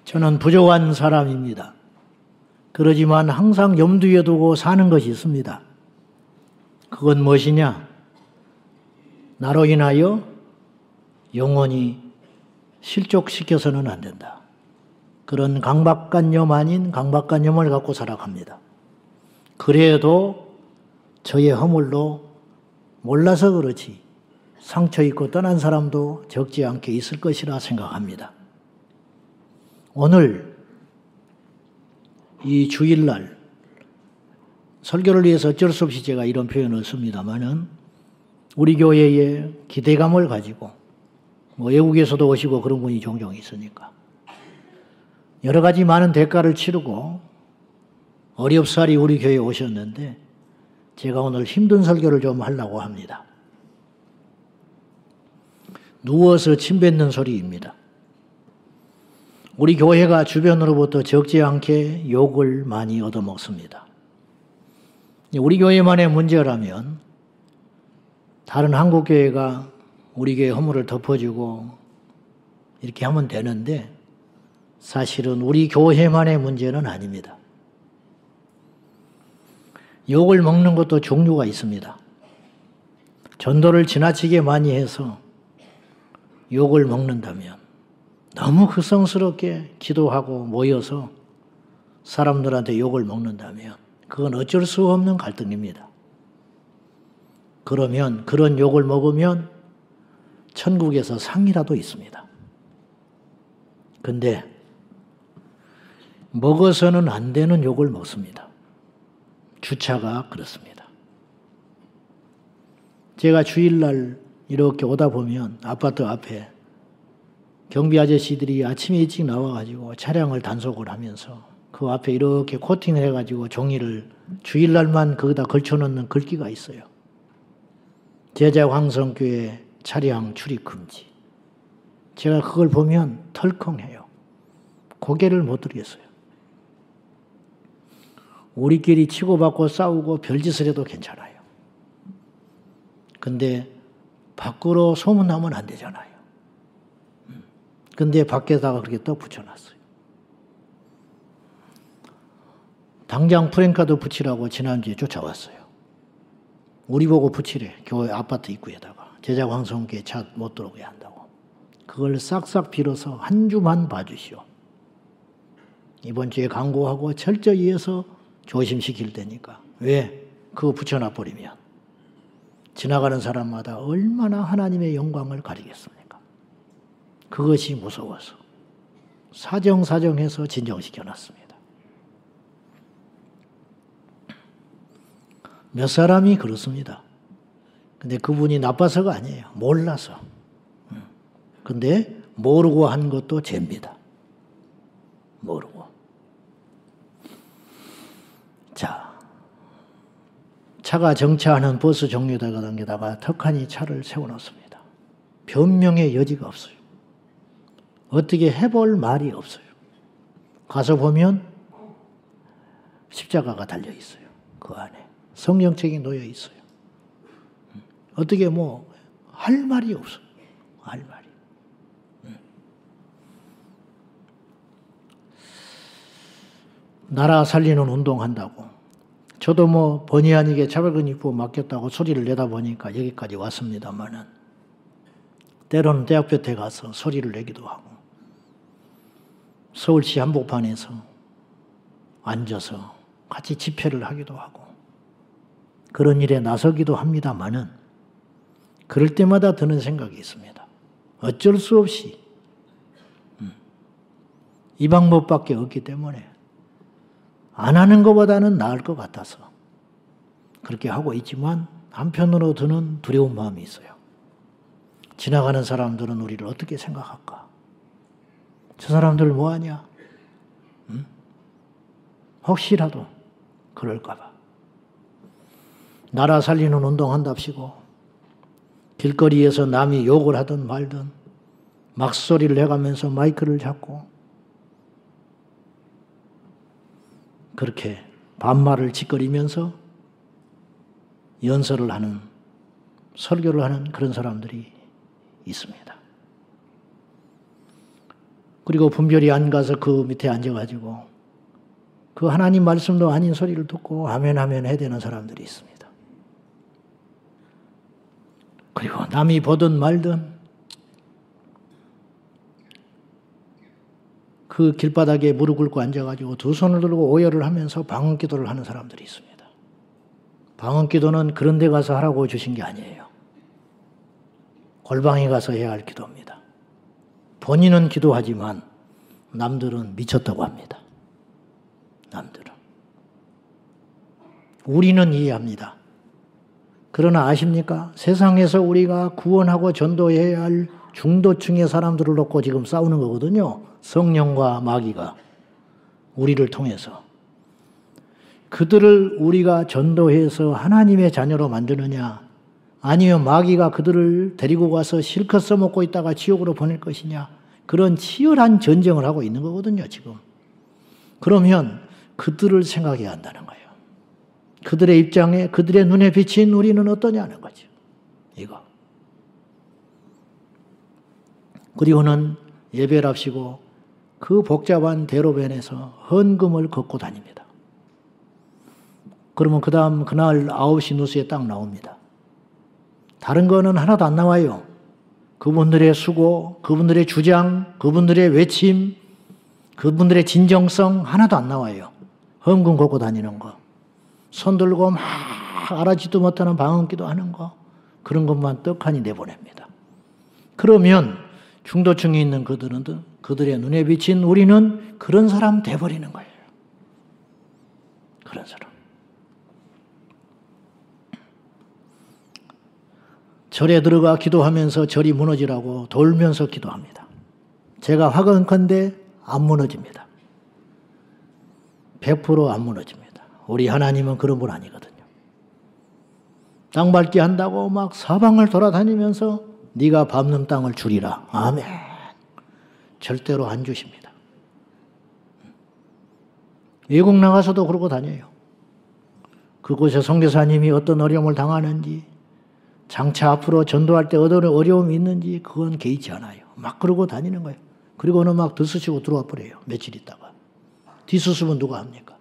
저는 부족한 사람입니다. 그러지만 항상 염두에 두고 사는 것이 있습니다. 그건 무엇이냐? 나로 인하여 영원히 실족시켜서는 안 된다. 그런 강박관념 아닌 강박관념을 갖고 살아갑니다. 그래도 저의 허물로 몰라서 그렇지 상처 입고 떠난 사람도 적지 않게 있을 것이라 생각합니다. 오늘 이 주일날 설교를 위해서 어쩔 수 없이 제가 이런 표현을 씁니다마는 우리 교회에 기대감을 가지고 외국에서도 오시고 그런 분이 종종 있으니까 여러 가지 많은 대가를 치르고 어렵사리 우리 교회에 오셨는데 제가 오늘 힘든 설교를 좀 하려고 합니다. 누워서 침 뱉는 소리입니다. 우리 교회가 주변으로부터 적지 않게 욕을 많이 얻어먹습니다. 우리 교회만의 문제라면 다른 한국 교회가 우리 교회 허물을 덮어주고 이렇게 하면 되는데 사실은 우리 교회만의 문제는 아닙니다. 욕을 먹는 것도 종류가 있습니다. 전도를 지나치게 많이 해서 욕을 먹는다면 너무 극성스럽게 기도하고 모여서 사람들한테 욕을 먹는다면 그건 어쩔 수 없는 갈등입니다. 그러면 그런 욕을 먹으면 천국에서 상이라도 있습니다. 근데 먹어서는 안 되는 욕을 먹습니다. 주차가 그렇습니다. 제가 주일날 이렇게 오다 보면 아파트 앞에 경비 아저씨들이 아침에 일찍 나와가지고 차량을 단속을 하면서 그 앞에 이렇게 코팅을 해가지고 종이를 주일날만 거기다 걸쳐놓는 글귀가 있어요. 제자황성교회 차량 출입 금지. 제가 그걸 보면 털컹해요. 고개를 못 들겠어요. 우리끼리 치고받고 싸우고 별짓을 해도 괜찮아요. 근데 밖으로 소문나면 안 되잖아요. 근데 밖에다가 그렇게 떡 붙여놨어요. 당장 프랭카드 붙이라고 지난주에 쫓아왔어요. 우리 보고 붙이래. 교회 아파트 입구에다가. 제자황성교회 차 못 들어오게 한다고. 그걸 싹싹 빌어서 한 주만 봐주시오. 이번 주에 강구하고 철저히 해서 조심시킬 테니까. 왜? 그거 붙여놔버리면 지나가는 사람마다 얼마나 하나님의 영광을 가리겠습니까? 그것이 무서워서 사정사정해서 진정시켜놨습니다. 몇 사람이 그렇습니다. 근데 그분이 나빠서가 아니에요. 몰라서. 근데 모르고 한 것도 죄입니다. 모르고. 자, 차가 정차하는 버스 정류장에다가 턱하니 차를 세워놓습니다. 변명의 여지가 없어요. 어떻게 해볼 말이 없어요. 가서 보면 십자가가 달려 있어요. 그 안에. 성경책이 놓여 있어요. 어떻게 할 말이 없어요. 할 말이. 나라 살리는 운동한다고. 저도 본의 아니게 차별근 입고 맡겼다고 소리를 내다 보니까 여기까지 왔습니다만은 때로는 대학볕에 가서 소리를 내기도 하고 서울시 한복판에서 앉아서 같이 집회를 하기도 하고 그런 일에 나서기도 합니다만은 그럴 때마다 드는 생각이 있습니다. 어쩔 수 없이 이 방법밖에 없기 때문에 안 하는 것보다는 나을 것 같아서 그렇게 하고 있지만 한편으로 드는 두려운 마음이 있어요. 지나가는 사람들은 우리를 어떻게 생각할까? 저 사람들 뭐하냐? 혹시라도 그럴까 봐. 나라 살리는 운동한답시고 길거리에서 남이 욕을 하든 말든 막소리를 해가면서 마이크를 잡고 그렇게 반말을 짓거리면서 연설을 하는, 설교를 하는 그런 사람들이 있습니다. 그리고 분별이 안 가서 그 밑에 앉아가지고 그 하나님 말씀도 아닌 소리를 듣고 아멘 아멘 해야 되는 사람들이 있습니다. 그리고 남이 보든 말든 그 길바닥에 무릎 꿇고 앉아가지고 두 손을 들고 오열을 하면서 방언기도를 하는 사람들이 있습니다. 방언기도는 그런 데 가서 하라고 주신 게 아니에요. 골방에 가서 해야 할 기도입니다. 본인은 기도하지만 남들은 미쳤다고 합니다. 남들은. 우리는 이해합니다. 그러나 아십니까? 세상에서 우리가 구원하고 전도해야 할 중도층의 사람들을 놓고 지금 싸우는 거거든요. 성령과 마귀가 우리를 통해서. 그들을 우리가 전도해서 하나님의 자녀로 만드느냐, 아니면 마귀가 그들을 데리고 가서 실컷 써먹고 있다가 지옥으로 보낼 것이냐, 그런 치열한 전쟁을 하고 있는 거거든요, 지금. 그러면 그들을 생각해야 한다는 거예요. 그들의 입장에, 그들의 눈에 비친 우리는 어떠냐는 거죠. 이거. 그리고는 예배를 합시고 그 복잡한 대로변에서 헌금을 걷고 다닙니다. 그러면 그 다음 그날 9시 뉴스에 딱 나옵니다. 다른 거는 하나도 안 나와요. 그분들의 수고, 그분들의 주장, 그분들의 외침, 그분들의 진정성 하나도 안 나와요. 헌금 걷고 다니는 거. 손 들고 막 알아지도 못하는 방언기도 하는 거. 그런 것만 떡하니 내보냅니다. 그러면 중도층에 있는 그들은 그들의 눈에 비친 우리는 그런 사람 돼버리는 거예요. 그런 사람. 절에 들어가 기도하면서 절이 무너지라고 돌면서 기도합니다. 제가 화건컨대 안 무너집니다. 100% 안 무너집니다. 우리 하나님은 그런 분 아니거든요. 땅 밟기 한다고 막 사방을 돌아다니면서 네가 밟는 땅을 주리라. 아멘. 절대로 안 주십니다. 외국 나가서도 그러고 다녀요. 그곳에 선교사님이 어떤 어려움을 당하는지, 장차 앞으로 전도할 때 어떤 어려움이 있는지 그건 개의치 않아요. 막 그러고 다니는 거예요. 그리고는 막 들쑤시고 들어와 버려요. 며칠 있다가. 뒷수습은 누가 합니까?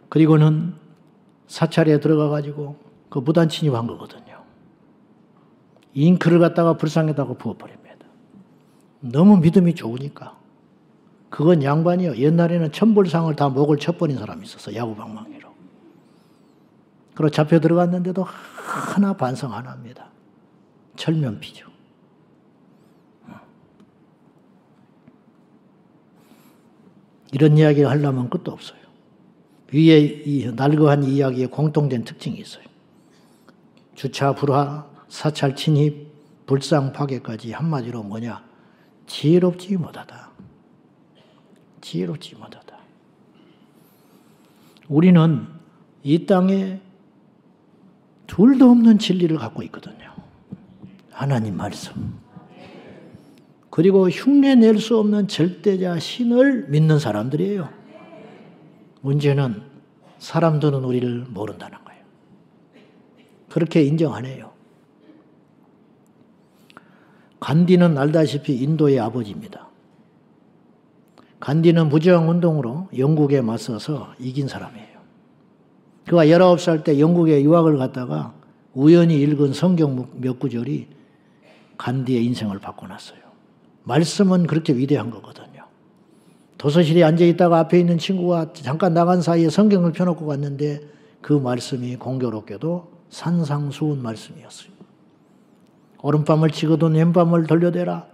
그리고는 사찰에 들어가가지고 그 무단 침입한 거거든요. 잉크를 갖다가 불쌍하다고 부어버립니다. 너무 믿음이 좋으니까. 그건 양반이요. 옛날에는 천불상을 다 목을 쳐버린 사람이 있었어. 야구방망이로. 그리고 잡혀 들어갔는데도 하나 반성 안 합니다. 철면피죠. 이런 이야기를 하려면 끝도 없어요. 위에 이 날거한 이야기에 공통된 특징이 있어요. 주차 불화, 사찰 침입, 불상 파괴까지 한마디로 뭐냐? 지혜롭지 못하다. 지혜롭지 못하다. 우리는 이 땅에 둘도 없는 진리를 갖고 있거든요. 하나님 말씀. 그리고 흉내낼 수 없는 절대자 신을 믿는 사람들이에요. 문제는 사람들은 우리를 모른다는 거예요. 그렇게 인정 안 해요. 간디는 알다시피 인도의 아버지입니다. 간디는 무저항운동으로 영국에 맞서서 이긴 사람이에요. 그가 19살 때 영국에 유학을 갔다가 우연히 읽은 성경 몇 구절이 간디의 인생을 바꿔놨어요. 말씀은 그렇게 위대한 거거든요. 도서실에 앉아있다가 앞에 있는 친구가 잠깐 나간 사이에 성경을 펴놓고 갔는데 그 말씀이 공교롭게도 산상수훈 말씀이었어요. 오른밤을 치거든 왼밤을 돌려대라.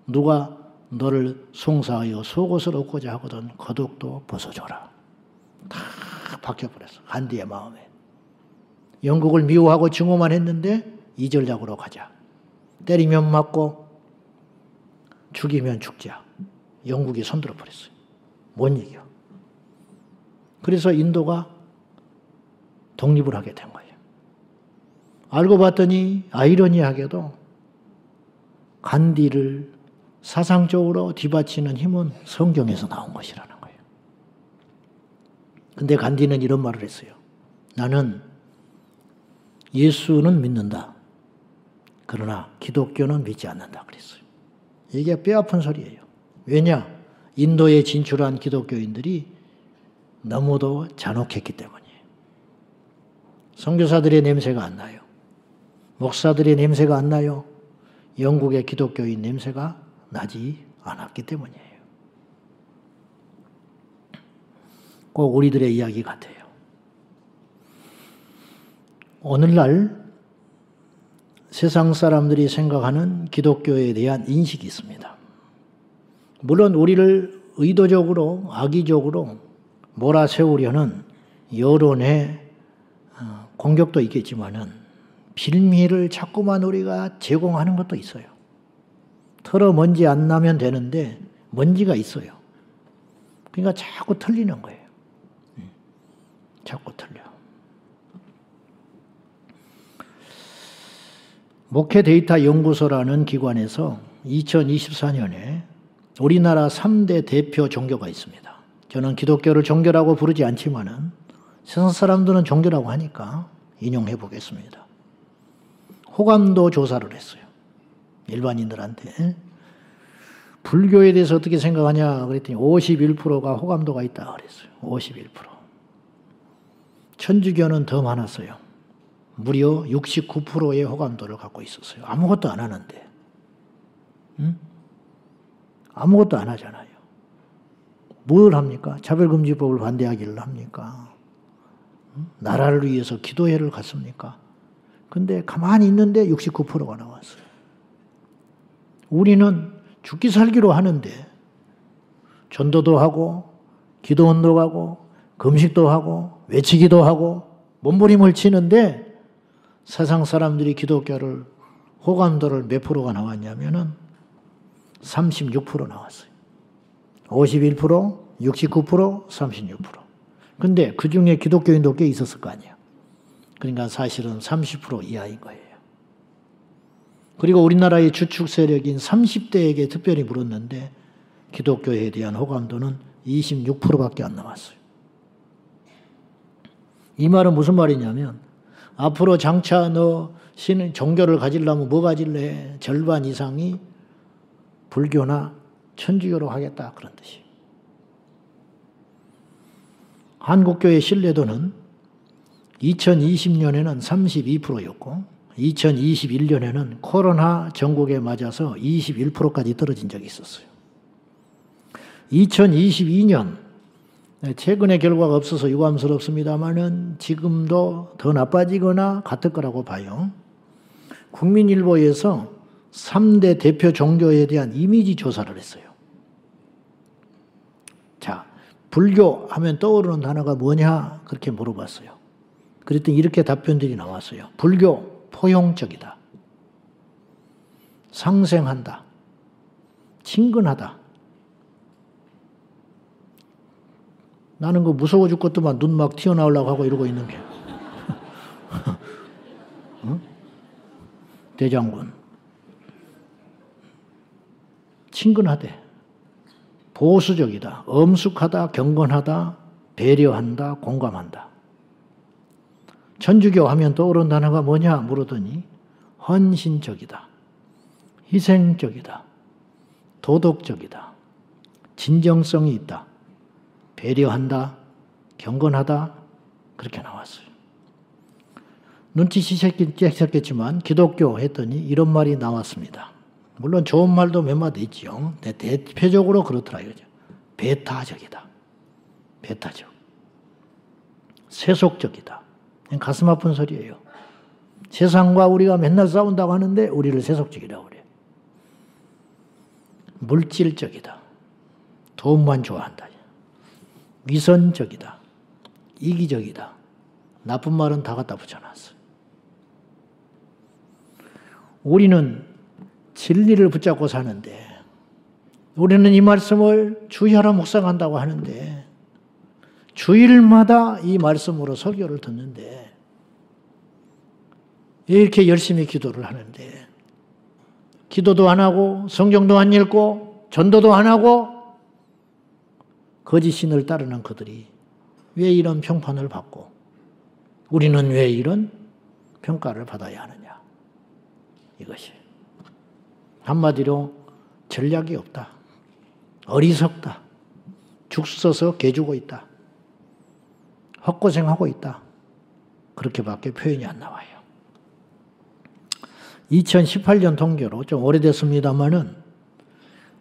누가 너를 송사하여 속옷을 얻고자 하거든 겉옷도 벗어줘라. 다 바뀌어버렸어. 간디의 마음에. 영국을 미워하고 증오만 했는데 2절 잡으러 가자. 때리면 맞고 죽이면 죽자. 영국이 손들어 버렸어요. 못 이겨. 그래서 인도가 독립을 하게 된 거예요. 알고 봤더니 아이러니하게도 간디를 사상적으로 뒤받치는 힘은 성경에서 나온 것이라는 거예요. 근데 간디는 이런 말을 했어요. 나는 예수는 믿는다. 그러나 기독교는 믿지 않는다 그랬어요. 이게 뼈아픈 소리예요. 왜냐? 인도에 진출한 기독교인들이 너무도 잔혹했기 때문이에요. 선교사들의 냄새가 안 나요. 목사들의 냄새가 안 나요. 영국의 기독교인 냄새가 나지 않았기 때문이에요. 꼭 우리들의 이야기 같아요. 오늘날 세상 사람들이 생각하는 기독교에 대한 인식이 있습니다. 물론 우리를 의도적으로 악의적으로 몰아세우려는 여론의 공격도 있겠지만은 빌미를 자꾸만 우리가 제공하는 것도 있어요. 털어 먼지 안 나면 되는데 먼지가 있어요. 그러니까 자꾸 틀리는 거예요. 자꾸 틀려. 목회 데이터 연구소라는 기관에서 2024년에 우리나라 3대 대표 종교가 있습니다. 저는 기독교를 종교라고 부르지 않지만은 세상 사람들은 종교라고 하니까 인용해 보겠습니다. 호감도 조사를 했어요. 일반인들한테. 불교에 대해서 어떻게 생각하냐 그랬더니 51%가 호감도가 있다 그랬어요. 51%. 천주교는 더 많았어요. 무려 69%의 호감도를 갖고 있었어요. 아무것도 안 하는데. 응? 아무것도 안 하잖아요. 뭘 합니까? 차별금지법을 반대하기를 합니까? 응? 나라를 위해서 기도회를 갔습니까? 근데 가만히 있는데 69%가 나왔어요. 우리는 죽기 살기로 하는데 전도도 하고 기도운동도 하고 금식도 하고 외치기도 하고 몸부림을 치는데 세상 사람들이 기독교를 호감도를 몇 프로가 나왔냐면은 36% 나왔어요. 51%, 69%, 36%. 근데 그 중에 기독교인도 꽤 있었을 거 아니에요. 그러니까 사실은 30% 이하인 거예요. 그리고 우리나라의 주축 세력인 30대에게 특별히 물었는데 기독교에 대한 호감도는 26%밖에 안 나왔어요. 이 말은 무슨 말이냐면 앞으로 장차 너 신은 종교를 가지려면 뭐 가질래? 절반 이상이 불교나 천주교로 하겠다 그런 뜻이에요. 한국교의 신뢰도는 2020년에는 32%였고 2021년에는 코로나 전국에 맞아서 21%까지 떨어진 적이 있었어요. 2022년 최근의 결과가 없어서 유감스럽습니다만은 지금도 더 나빠지거나 같을 거라고 봐요. 국민일보에서 3대 대표 종교에 대한 이미지 조사를 했어요. 자, 불교 하면 떠오르는 단어가 뭐냐? 그렇게 물어봤어요. 그랬더니 이렇게 답변들이 나왔어요. 불교, 포용적이다. 상생한다. 친근하다. 나는 그 무서워 죽겠더만 눈 막 튀어나오려고 하고 이러고 있는 게. 응? 대장군. 친근하대. 보수적이다. 엄숙하다. 경건하다. 배려한다. 공감한다. 천주교 하면 떠오르는 단어가 뭐냐 물었더니 헌신적이다. 희생적이다. 도덕적이다. 진정성이 있다. 배려한다. 경건하다. 그렇게 나왔어요. 눈치채셨겠지만 기독교 했더니 이런 말이 나왔습니다. 물론 좋은 말도 몇 마디 있죠. 대표적으로 그렇더라고요. 배타적이다. 배타적. 세속적이다. 가슴 아픈 소리예요. 세상과 우리가 맨날 싸운다고 하는데 우리를 세속적이라고 그래요. 물질적이다. 돈만 좋아한다. 위선적이다. 이기적이다. 나쁜 말은 다 갖다 붙여놨어요. 우리는 진리를 붙잡고 사는데 우리는 이 말씀을 주일하러 묵상한다고 하는데 주일마다 이 말씀으로 설교를 듣는데 이렇게 열심히 기도를 하는데 기도도 안 하고 성경도 안 읽고 전도도 안 하고 거짓 신을 따르는 그들이 왜 이런 평판을 받고 우리는 왜 이런 평가를 받아야 하느냐. 이것이. 한마디로 전략이 없다. 어리석다. 죽 써서 개주고 있다. 헛고생하고 있다. 그렇게밖에 표현이 안 나와요. 2018년 통계로 좀 오래됐습니다만은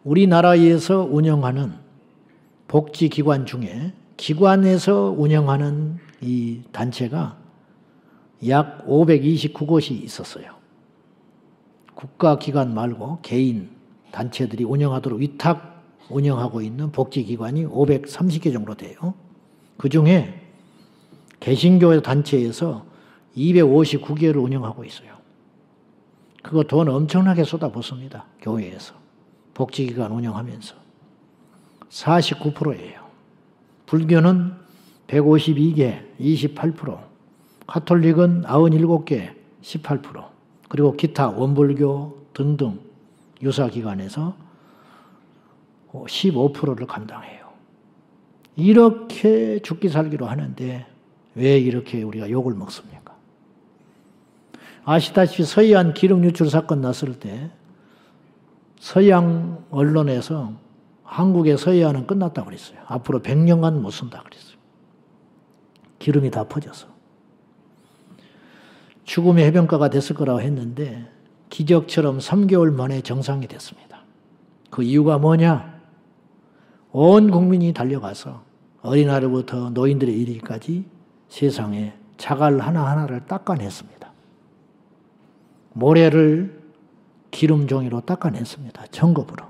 우리나라에서 운영하는 복지기관 중에 기관에서 운영하는 이 단체가 약 529곳이 있었어요. 국가기관 말고 개인 단체들이 운영하도록 위탁 운영하고 있는 복지기관이 530개 정도 돼요. 그중에 개신교 단체에서 259개를 운영하고 있어요. 그거 돈 엄청나게 쏟아붓습니다. 교회에서. 복지기관 운영하면서. 49%예요. 불교는 152개, 28%. 가톨릭은 97개, 18%. 그리고 기타 원불교 등등 유사기관에서 15%를 감당해요. 이렇게 죽기 살기로 하는데 왜 이렇게 우리가 욕을 먹습니까? 아시다시피 서해안 기름 유출 사건 났을 때 서양 언론에서 한국의 서해안은 끝났다고 그랬어요. 앞으로 100년간 못 쓴다고 그랬어요. 기름이 다 퍼져서. 죽음의 해변가가 됐을 거라고 했는데 기적처럼 3개월 만에 정상이 됐습니다. 그 이유가 뭐냐? 온 국민이 달려가서 어린아이부터 노인들에 이르기까지 세상에 자갈 하나하나를 닦아냈습니다. 모래를 기름종이로 닦아냈습니다. 정겁으로.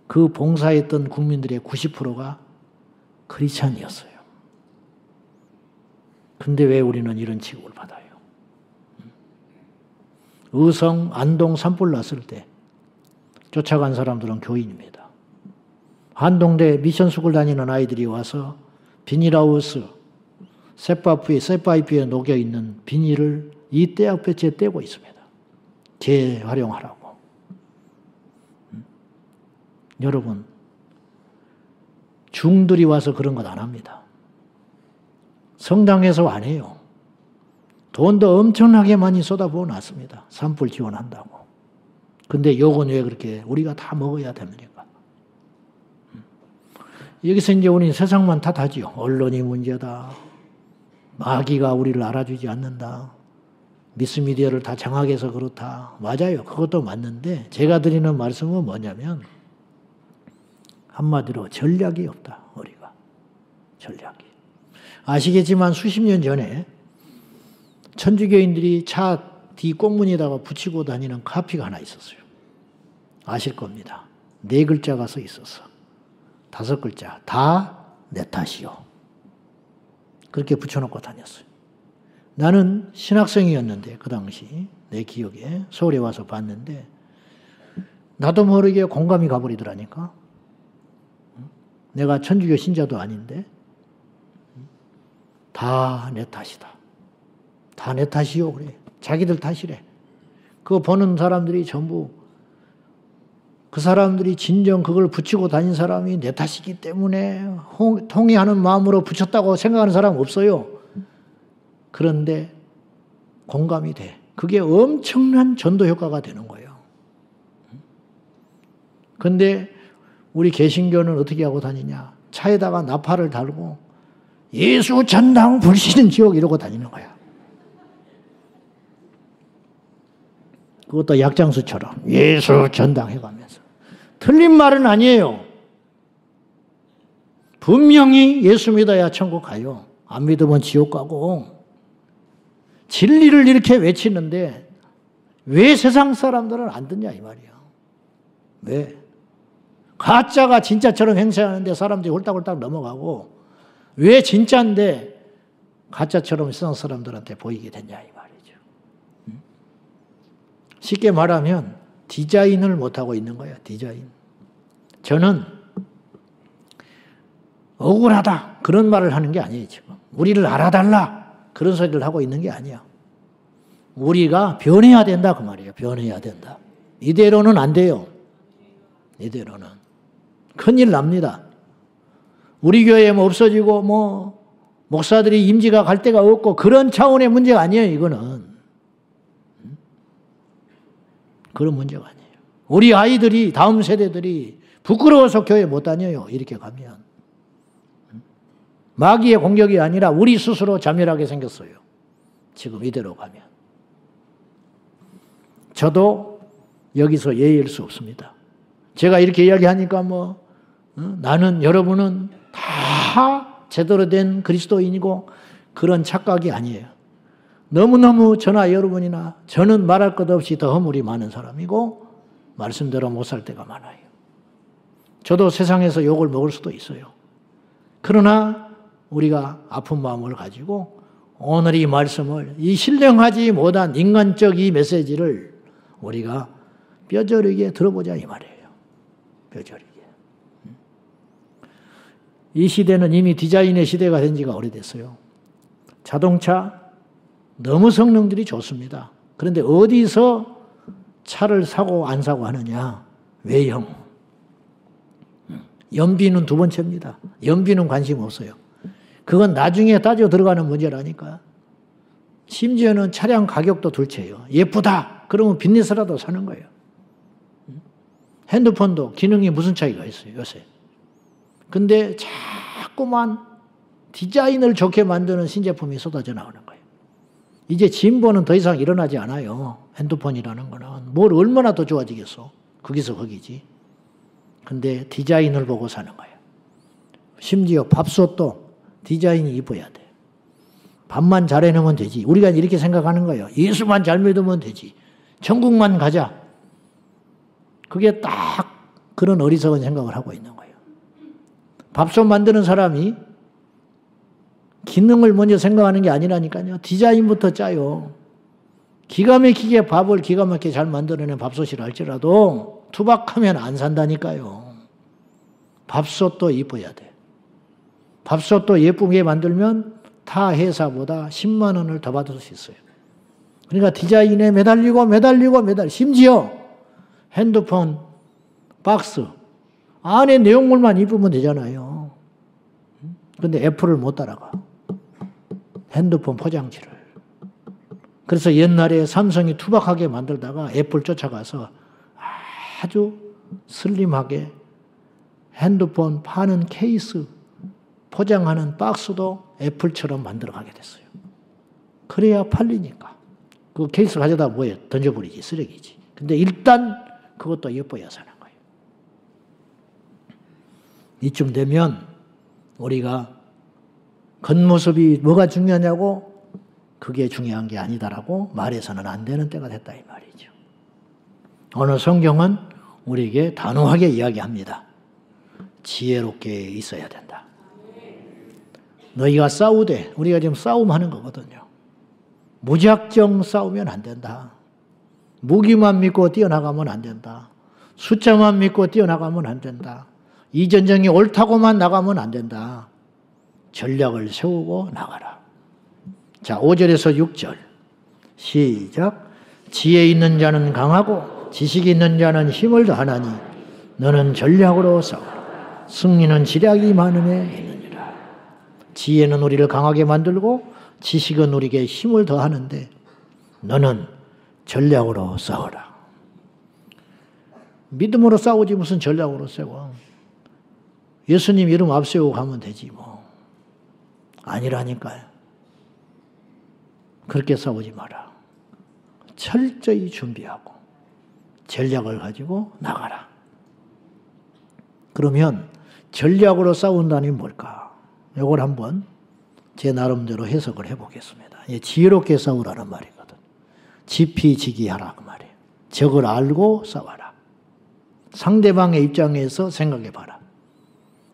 그 봉사했던 국민들의 90%가 크리스찬이었어요. 근데 왜 우리는 이런 취급을 받아요? 의성, 안동 산불 났을 때 쫓아간 사람들은 교인입니다. 한동대 미션스쿨 다니는 아이들이 와서 비닐하우스, 쇠파이프에 녹여있는 비닐을 이 떼약볕에 떼고 있습니다. 재활용하라고. 여러분, 중들이 와서 그런 것 안 합니다. 성당에서 안 해요. 돈도 엄청나게 많이 쏟아부어 놨습니다. 산불 지원한다고. 근데 요건 왜 그렇게 우리가 다 먹어야 됩니까? 여기서 이제 우리는 세상만 탓하지요. 언론이 문제다. 마귀가 우리를 알아주지 않는다. 미스미디어를 다 장악해서 그렇다. 맞아요. 그것도 맞는데 제가 드리는 말씀은 뭐냐면 한마디로 전략이 없다. 우리가. 전략이. 아시겠지만 수십 년 전에 천주교인들이 차 뒤 꽁문에다가 붙이고 다니는 카피가 하나 있었어요. 아실 겁니다. 4글자가 써 있었어. 5글자. 다 내 탓이요. 그렇게 붙여놓고 다녔어요. 나는 신학생이었는데 그 당시 내 기억에 서울에 와서 봤는데 나도 모르게 공감이 가버리더라니까. 내가 천주교 신자도 아닌데 다 내 탓이다. 다 내 탓이요 그래. 자기들 탓이래. 그거 보는 사람들이 전부 그 사람들이 진정 그걸 붙이고 다닌 사람이 내 탓이기 때문에 통회하는 마음으로 붙였다고 생각하는 사람 없어요. 그런데 공감이 돼. 그게 엄청난 전도 효과가 되는 거예요. 그런데 우리 개신교는 어떻게 하고 다니냐. 차에다가 나팔을 달고 예수 전당 불씨는 지옥 이러고 다니는 거야. 그것도 약장수처럼 예수 전당 해가면서. 틀린 말은 아니에요. 분명히 예수 믿어야 천국 가요. 안 믿으면 지옥 가고. 진리를 이렇게 외치는데 왜 세상 사람들은 안 듣냐 이 말이야. 왜? 가짜가 진짜처럼 행세하는데 사람들이 홀딱홀딱 넘어가고 왜 진짜인데 가짜처럼 세상 사람들한테 보이게 됐냐 이 말이죠. 쉽게 말하면 디자인을 못하고 있는 거야. 디자인. 저는 억울하다 그런 말을 하는 게 아니에요. 지금. 우리를 알아달라 그런 소리를 하고 있는 게 아니야. 우리가 변해야 된다 그 말이에요. 변해야 된다. 이대로는 안 돼요. 이대로는. 큰일 납니다. 우리 교회 뭐 없어지고 뭐 목사들이 임지가 갈 데가 없고 그런 차원의 문제가 아니에요. 이거는. 그런 문제가 아니에요. 우리 아이들이 다음 세대들이 부끄러워서 교회 못 다녀요. 이렇게 가면. 마귀의 공격이 아니라 우리 스스로 자멸하게 생겼어요. 지금 이대로 가면. 저도 여기서 예의일 수 없습니다. 제가 이렇게 이야기하니까 나는 여러분은 다 제대로 된 그리스도인이고 그런 착각이 아니에요. 너무너무 저나 여러분이나 저는 말할 것 없이 더 허물이 많은 사람이고 말씀대로 못 살 때가 많아요. 저도 세상에서 욕을 먹을 수도 있어요. 그러나 우리가 아픈 마음을 가지고 오늘 이 말씀을 이 신령하지 못한 인간적 이 메시지를 우리가 뼈저리게 들어보자 이 말이에요. 뼈저리게. 이 시대는 이미 디자인의 시대가 된 지가 오래됐어요. 자동차 너무 성능들이 좋습니다. 그런데 어디서 차를 사고 안 사고 하느냐? 외형. 연비는 두 번째입니다. 연비는 관심 없어요. 그건 나중에 따져 들어가는 문제라니까. 심지어는 차량 가격도 둘째예요. 예쁘다. 그러면 빚내서라도 사는 거예요. 핸드폰도 기능이 무슨 차이가 있어요, 요새. 근데 자꾸만 디자인을 좋게 만드는 신제품이 쏟아져 나오는 거예요. 이제 진보는 더 이상 일어나지 않아요. 핸드폰이라는 거는. 뭘 얼마나 더 좋아지겠어. 거기서 거기지. 근데 디자인을 보고 사는 거예요. 심지어 밥솥도 디자인이 이뻐야 돼. 밥만 잘 해놓으면 되지. 우리가 이렇게 생각하는 거예요. 예수만 잘 믿으면 되지. 천국만 가자. 그게 딱 그런 어리석은 생각을 하고 있는 거예요. 밥솥 만드는 사람이 기능을 먼저 생각하는 게 아니라니까요. 디자인부터 짜요. 기가 막히게 밥을 기가 막히게 잘 만들어낸 밥솥이라 할지라도 투박하면 안 산다니까요. 밥솥도 이뻐야 돼. 밥솥도 예쁘게 만들면 타 회사보다 10만 원을 더 받을 수 있어요. 그러니까 디자인에 매달리고 심지어 핸드폰 박스 안에 내용물만 이쁘면 되잖아요. 그런데 애플을 못 따라가. 핸드폰 포장지를. 그래서 옛날에 삼성이 투박하게 만들다가 애플 쫓아가서 아주 슬림하게 핸드폰 파는 케이스, 포장하는 박스도 애플처럼 만들어가게 됐어요. 그래야 팔리니까. 그 케이스 가져다 뭐해? 던져버리지. 쓰레기지. 근데 일단 그것도 예뻐야 사는 거예요. 이쯤 되면 우리가 겉모습이 뭐가 중요하냐고 그게 중요한 게 아니다라고 말해서는 안 되는 때가 됐다 이 말이죠. 오늘 성경은 우리에게 단호하게 이야기합니다. 지혜롭게 있어야 된다. 너희가 싸우되 우리가 지금 싸움하는 거거든요. 무작정 싸우면 안 된다. 무기만 믿고 뛰어나가면 안 된다. 숫자만 믿고 뛰어나가면 안 된다. 이 전쟁이 옳다고만 나가면 안 된다. 전략을 세우고 나가라. 자, 5절에서 6절 시작. 지혜 있는 자는 강하고 지식이 있는 자는 힘을 더하나니 너는 전략으로 싸우라. 승리는 지략이 많음에 있느니라. 지혜는 우리를 강하게 만들고 지식은 우리에게 힘을 더하는데 너는 전략으로 싸워라. 믿음으로 싸우지 무슨 전략으로 싸워. 예수님 이름 앞세우고 가면 되지 뭐. 아니라니까요. 그렇게 싸우지 마라. 철저히 준비하고 전략을 가지고 나가라. 그러면 전략으로 싸운다니 뭘까? 이걸 한번 제 나름대로 해석을 해보겠습니다. 지혜롭게 싸우라는 말이거든. 지피지기하라 그 말이에요. 적을 알고 싸워라. 상대방의 입장에서 생각해봐라.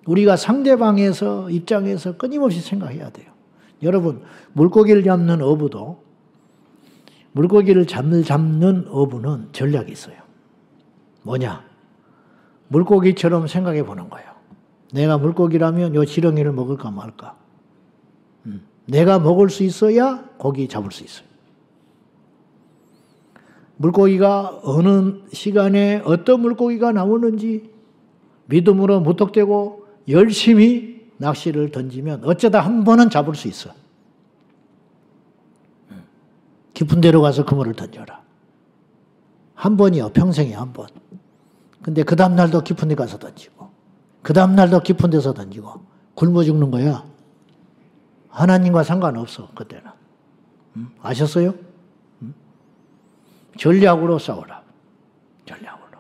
우리가 상대방에서 입장에서 끊임없이 생각해야 돼요. 여러분 물고기를 잡는 어부도 물고기를 잡는 어부는 전략이 있어요. 뭐냐? 물고기처럼 생각해 보는 거예요. 내가 물고기라면 요 지렁이를 먹을까 말까. 내가 먹을 수 있어야 고기 잡을 수 있어요. 물고기가 어느 시간에 어떤 물고기가 나오는지 믿음으로 무턱대고 열심히 낚시를 던지면 어쩌다 한 번은 잡을 수 있어. 깊은 데로 가서 그물을 던져라. 한 번이요. 평생에 한 번. 근데 그 다음 날도 깊은 데 가서 던지고 그 다음 날도 깊은 데서 던지고 굶어 죽는 거야. 하나님과 상관없어. 그때는. 아셨어요? 전략으로 싸우라. 전략으로.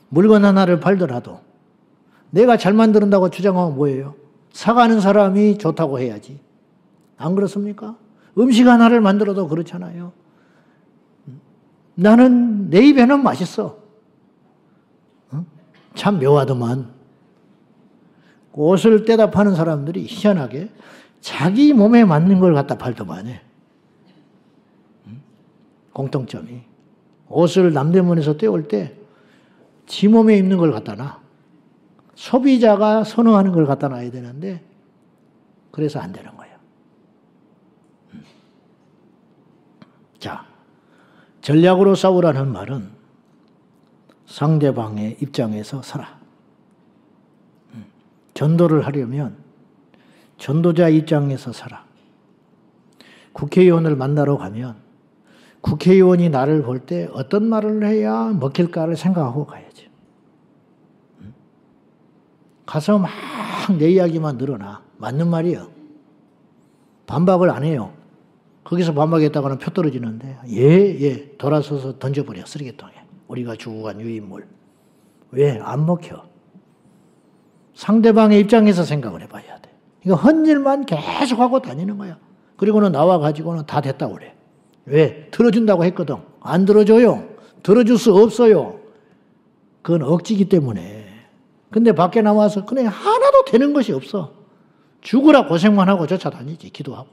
물건 하나를 팔더라도 내가 잘 만든다고 주장하면 뭐예요? 사가는 사람이 좋다고 해야지. 안 그렇습니까? 음식 하나를 만들어도 그렇잖아요. 나는 내 입에는 맛있어. 참 묘하더만. 옷을 떼다 파는 사람들이 희한하게 자기 몸에 맞는 걸 갖다 팔더만 해. 공통점이. 옷을 남대문에서 떼올 때 지 몸에 입는 걸 갖다 놔. 소비자가 선호하는 걸 갖다 놔야 되는데 그래서 안 되는 거예요. 자, 전략으로 싸우라는 말은 상대방의 입장에서 서라. 전도를 하려면 전도자 입장에서 서라. 국회의원을 만나러 가면 국회의원이 나를 볼 때 어떤 말을 해야 먹힐까를 생각하고 가야지. 가서 막 내 이야기만 늘어나. 맞는 말이에요. 반박을 안 해요. 거기서 반박했다가는 표 떨어지는데 예 돌아서서 던져버려. 쓰레기통에. 우리가 주고 간 유인물. 왜? 안 먹혀. 상대방의 입장에서 생각을 해봐야 돼. 이거 헛일만 계속하고 다니는 거야. 그리고는 나와가지고는 다 됐다고 그래. 왜? 들어준다고 했거든. 안 들어줘요. 들어줄 수 없어요. 그건 억지기 때문에. 근데 밖에 나와서 그냥 하나도 되는 것이 없어. 죽으라 고생만 하고 쫓아다니지. 기도하고.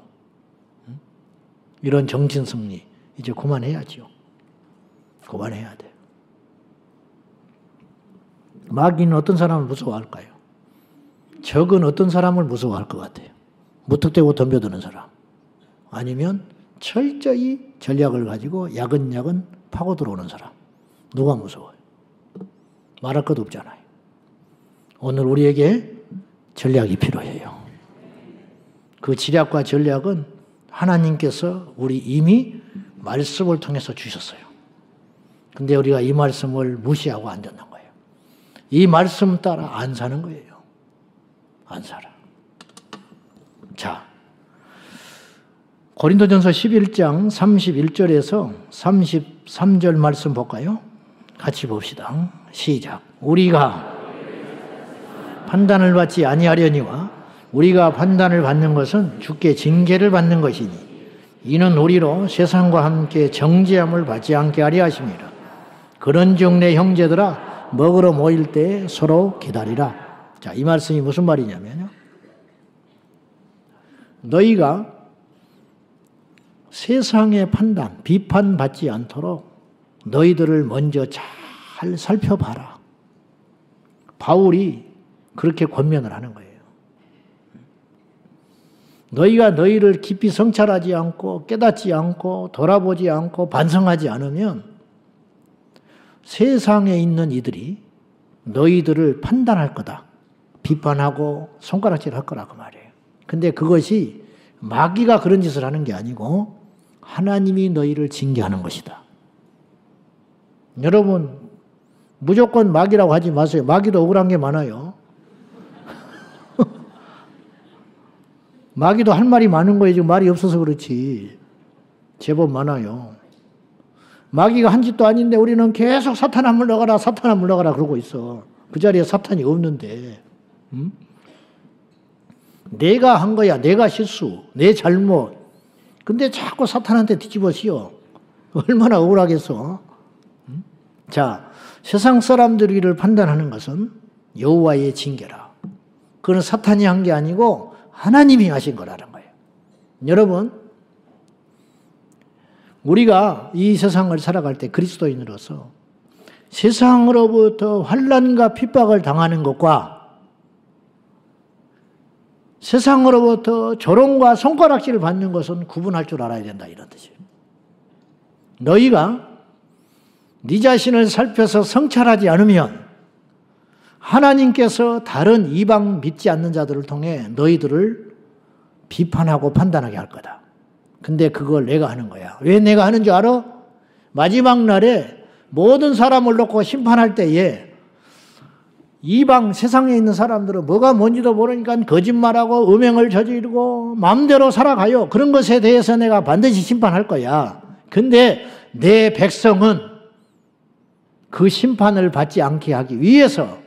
이런 정신승리 이제 그만해야지요. 그만해야 돼. 마귀는 어떤 사람을 무서워할까요? 적은 어떤 사람을 무서워할 것 같아요? 무턱대고 덤벼드는 사람. 아니면 철저히 전략을 가지고 야근야근 파고 들어오는 사람. 누가 무서워요? 말할 것도 없잖아요. 오늘 우리에게 전략이 필요해요. 그 지략과 전략은 하나님께서 우리 이미 말씀을 통해서 주셨어요. 근데 우리가 이 말씀을 무시하고 안 듣는 거예요. 이 말씀 따라 안 사는 거예요. 안 살아. 자, 고린도전서 11장 31절에서 33절 말씀 볼까요? 같이 봅시다. 시작. 우리가 판단을 받지 아니하려니와 우리가 판단을 받는 것은 주께 징계를 받는 것이니 이는 우리로 세상과 함께 정죄함을 받지 않게 하려 하심이라. 그런즉 내 형제들아 먹으러 모일 때 서로 기다리라. 자, 이 말씀이 무슨 말이냐면요. 너희가 세상의 판단, 비판받지 않도록 너희들을 먼저 잘 살펴봐라. 바울이 그렇게 권면을 하는 거예요. 너희가 너희를 깊이 성찰하지 않고 깨닫지 않고 돌아보지 않고 반성하지 않으면 세상에 있는 이들이 너희들을 판단할 거다. 비판하고 손가락질 할 거라 그 말이에요. 근데 그것이 마귀가 그런 짓을 하는 게 아니고 하나님이 너희를 징계하는 것이다. 여러분 무조건 마귀라고 하지 마세요. 마귀도 억울한 게 많아요. 마귀도 할 말이 많은 거예요. 지금 말이 없어서 그렇지. 제법 많아요. 마귀가 한 짓도 아닌데 우리는 계속 사탄아 물러가라 사탄아 물러가라 그러고 있어. 그 자리에 사탄이 없는데. 내가 한 거야. 내가 실수. 내 잘못. 근데 자꾸 사탄한테 뒤집어 씌워. 얼마나 억울하겠어. 자, 세상 사람들을 판단하는 것은 여호와의 징계라. 그건 사탄이 한 게 아니고 하나님이 하신 거라는 거예요. 여러분, 우리가 이 세상을 살아갈 때 그리스도인으로서 세상으로부터 환난과 핍박을 당하는 것과 세상으로부터 조롱과 손가락질을 받는 것은 구분할 줄 알아야 된다 이런 뜻이에요. 너희가 네 자신을 살펴서 성찰하지 않으면 하나님께서 다른 이방 믿지 않는 자들을 통해 너희들을 비판하고 판단하게 할 거다. 근데 그걸 내가 하는 거야. 왜 내가 하는 줄 알아? 마지막 날에 모든 사람을 놓고 심판할 때에 이방 세상에 있는 사람들은 뭐가 뭔지도 모르니까 거짓말하고 음행을 저지르고 마음대로 살아가요. 그런 것에 대해서 내가 반드시 심판할 거야. 근데 내 백성은 그 심판을 받지 않게 하기 위해서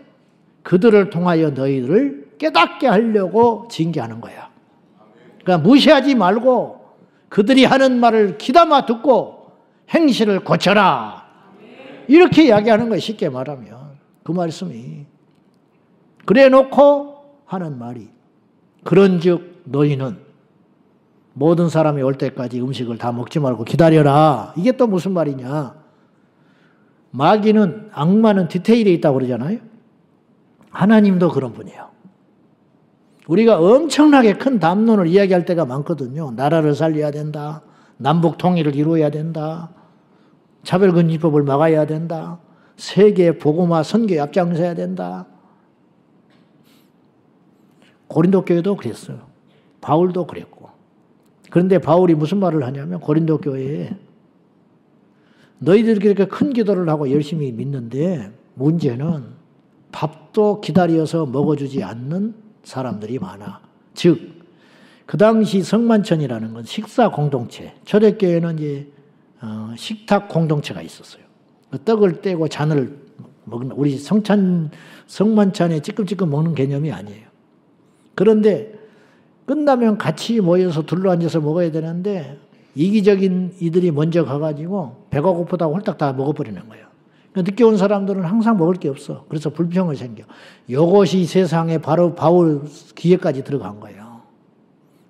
그들을 통하여 너희들을 깨닫게 하려고 징계하는 거야. 그러니까 무시하지 말고 그들이 하는 말을 귀담아 듣고 행실을 고쳐라. 이렇게 이야기하는 거야. 쉽게 말하면. 그 말씀이. 그래 놓고 하는 말이 그런즉 너희는 모든 사람이 올 때까지 음식을 다 먹지 말고 기다려라. 이게 또 무슨 말이냐. 마귀는 악마는 디테일에 있다고 그러잖아요. 하나님도 그런 분이에요. 우리가 엄청나게 큰 담론을 이야기할 때가 많거든요. 나라를 살려야 된다. 남북 통일을 이루어야 된다. 차별금지법을 막아야 된다. 세계 복음화 선교에 앞장서야 된다. 고린도 교회도 그랬어요. 바울도 그랬고. 그런데 바울이 무슨 말을 하냐면 고린도 교회에 너희들이 그렇게 큰 기도를 하고 열심히 믿는데 문제는 밥도 기다려서 먹어주지 않는 사람들이 많아. 즉, 그 당시 성만천이라는 건 식사 공동체, 초대교회는 이제 식탁 공동체가 있었어요. 떡을 떼고 잔을 먹는, 우리 성만찬에 찌끔찌끔 먹는 개념이 아니에요. 그런데 끝나면 같이 모여서 둘러앉아서 먹어야 되는데 이기적인 이들이 먼저 가가지고 배가 고프다고 홀딱 다 먹어버리는 거예요. 늦게 온 사람들은 항상 먹을 게 없어. 그래서 불평을 생겨. 이것이 세상에 바로 바울 귀에까지 들어간 거예요.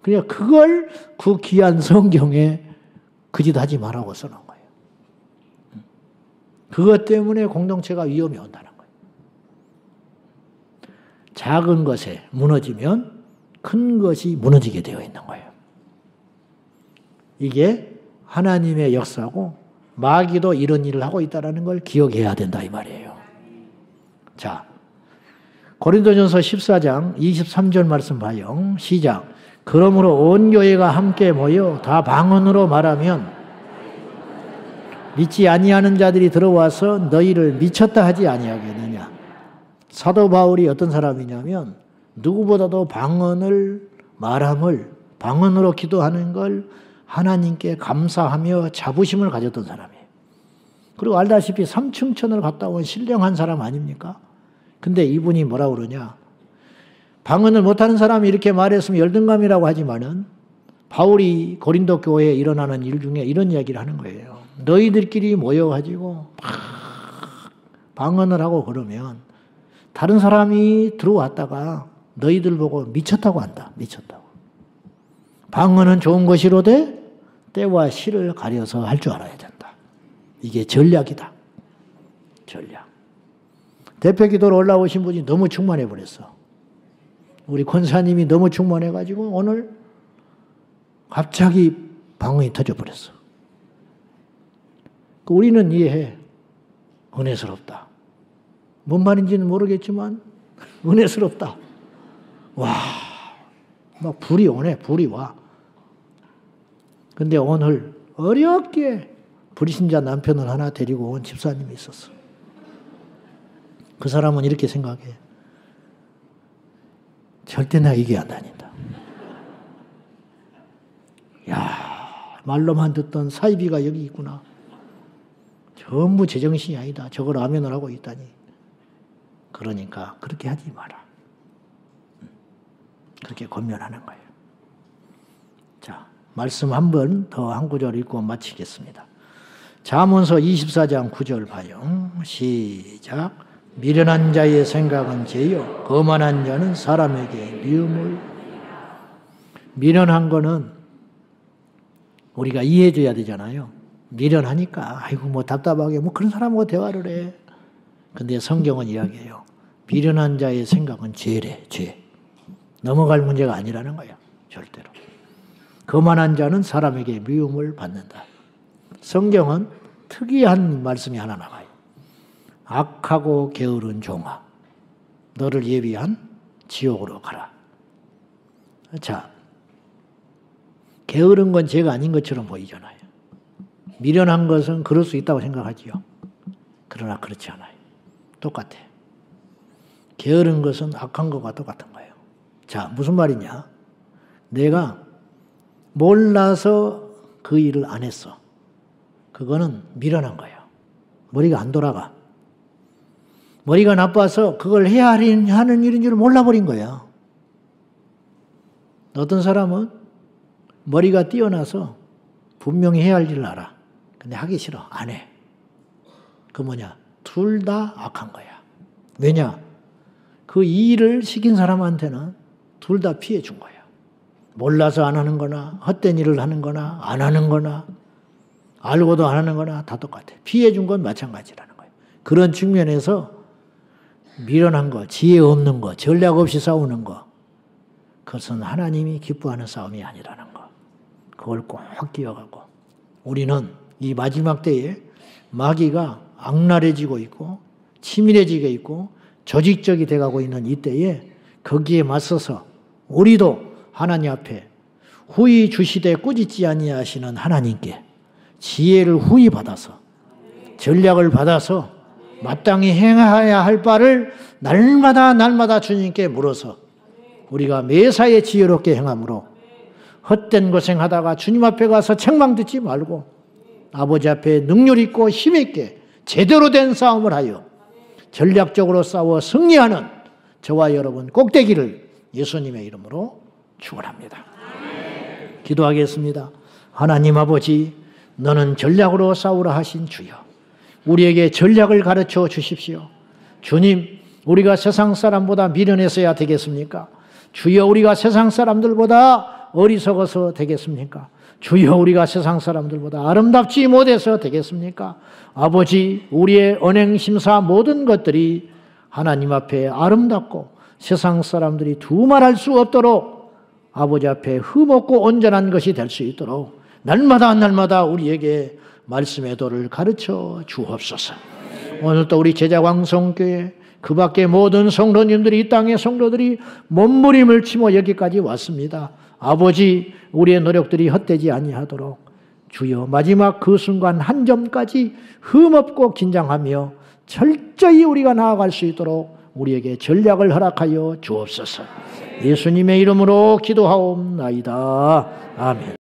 그러니까 그걸 그 귀한 성경에 그 짓 하지 말라고 써놓은 거예요. 그것 때문에 공동체가 위험이 온다는 거예요. 작은 것에 무너지면 큰 것이 무너지게 되어 있는 거예요. 이게 하나님의 역사고 마귀도 이런 일을 하고 있다는 걸 기억해야 된다 이 말이에요. 자, 고린도전서 14장 23절 말씀 봐요. 시작. 그러므로 온 교회가 함께 모여 다 방언으로 말하면 믿지 아니하는 자들이 들어와서 너희를 미쳤다 하지 아니하겠느냐. 사도 바울이 어떤 사람이냐면 누구보다도 방언을 말함을 방언으로 기도하는 걸 하나님께 감사하며 자부심을 가졌던 사람이에요. 그리고 알다시피 삼층천을 갔다 온 신령한 사람 아닙니까? 근데 이분이 뭐라고 그러냐. 방언을 못하는 사람이 이렇게 말했으면 열등감이라고 하지만은 바울이 고린도 교회에 일어나는 일 중에 이런 이야기를 하는 거예요. 너희들끼리 모여가지고 막 방언을 하고 그러면 다른 사람이 들어왔다가 너희들 보고 미쳤다고 한다. 미쳤다고. 방언은 좋은 것이로되 때와 시를 가려서 할 줄 알아야 된다. 이게 전략이다. 전략. 대표 기도로 올라오신 분이 너무 충만해 버렸어. 우리 권사님이 너무 충만해가지고 오늘 갑자기 방언이 터져버렸어. 우리는 이해해. 은혜스럽다. 뭔 말인지는 모르겠지만 은혜스럽다. 와, 막 불이 오네. 불이 와. 근데 오늘 어렵게 불신자 남편을 하나 데리고 온 집사님이 있었어. 그 사람은 이렇게 생각해. 절대 나 이게 안 다닌다. 야, 말로만 듣던 사이비가 여기 있구나. 전부 제정신이 아니다. 저걸 아멘을 하고 있다니. 그러니까 그렇게 하지 마라. 그렇게 권면하는 거예요. 자, 말씀 한 번 더 한 구절 읽고 마치겠습니다. 잠언서 24장 9절 봐요. 시작. 미련한 자의 생각은 죄요 거만한 자는 사람에게 미움을. 미련한 거는 우리가 이해해줘야 되잖아요. 미련하니까 아이고 뭐 답답하게 뭐 그런 사람하고 대화를 해. 근데 성경은 이야기해요. 미련한 자의 생각은 죄래. 죄. 넘어갈 문제가 아니라는 거예요. 절대로. 거만한 자는 사람에게 미움을 받는다. 성경은 특이한 말씀이 하나 나와요. 악하고 게으른 종아. 너를 예비한 지옥으로 가라. 자, 게으른 건 죄가 아닌 것처럼 보이잖아요. 미련한 것은 그럴 수 있다고 생각하지요. 그러나 그렇지 않아요. 똑같아. 게으른 것은 악한 것과 똑같은 거예요. 자, 무슨 말이냐? 내가 몰라서 그 일을 안 했어. 그거는 미련한 거예요. 머리가 안 돌아가. 머리가 나빠서 그걸 해야 하는 일인 줄 몰라버린 거야. 어떤 사람은 머리가 뛰어나서 분명히 해야 할 일을 알아. 근데 하기 싫어. 안 해. 그 뭐냐? 둘 다 악한 거야. 왜냐? 그 일을 시킨 사람한테는 둘 다 피해 준 거야. 몰라서 안 하는 거나 헛된 일을 하는 거나 안 하는 거나 알고도 안 하는 거나 다 똑같아. 피해 준 건 마찬가지라는 거예요. 그런 측면에서 미련한 거, 지혜 없는 거, 전략 없이 싸우는 거, 그것은 하나님이 기뻐하는 싸움이 아니라는 거. 그걸 꼭 기억하고, 우리는 이 마지막 때에 마귀가 악랄해지고 있고 치밀해지고 있고 조직적이 돼가고 있는 이 때에 거기에 맞서서 우리도 하나님 앞에 후히 주시되 꾸짖지 아니하시는 하나님께 지혜를 후히 받아서 전략을 받아서 마땅히 행해야 할 바를 날마다 주님께 물어서 우리가 매사에 지혜롭게 행함으로 헛된 고생하다가 주님 앞에 가서 책망 듣지 말고 아버지 앞에 능률 있고 힘 있게 제대로 된 싸움을 하여 전략적으로 싸워 승리하는 저와 여러분 꼭 되기를 예수님의 이름으로 축원합니다. 기도하겠습니다. 하나님 아버지, 너는 전략으로 싸우라 하신 주여, 우리에게 전략을 가르쳐 주십시오. 주님, 우리가 세상 사람보다 미련해서야 되겠습니까? 주여, 우리가 세상 사람들보다 어리석어서 되겠습니까? 주여, 우리가 세상 사람들보다 아름답지 못해서 되겠습니까? 아버지, 우리의 언행, 심사 모든 것들이 하나님 앞에 아름답고 세상 사람들이 두말할 수 없도록 아버지 앞에 흠없고 온전한 것이 될 수 있도록 날마다 우리에게 말씀의 도를 가르쳐 주옵소서. 오늘도 우리 제자광성교회 그 밖에 모든 성도님들이, 이 땅의 성도들이 몸부림을 치며 여기까지 왔습니다. 아버지, 우리의 노력들이 헛되지 아니하도록 주여 마지막 그 순간 한 점까지 흠없고 긴장하며 철저히 우리가 나아갈 수 있도록 우리에게 전략을 허락하여 주옵소서. 예수님의 이름으로 기도하옵나이다. 아멘.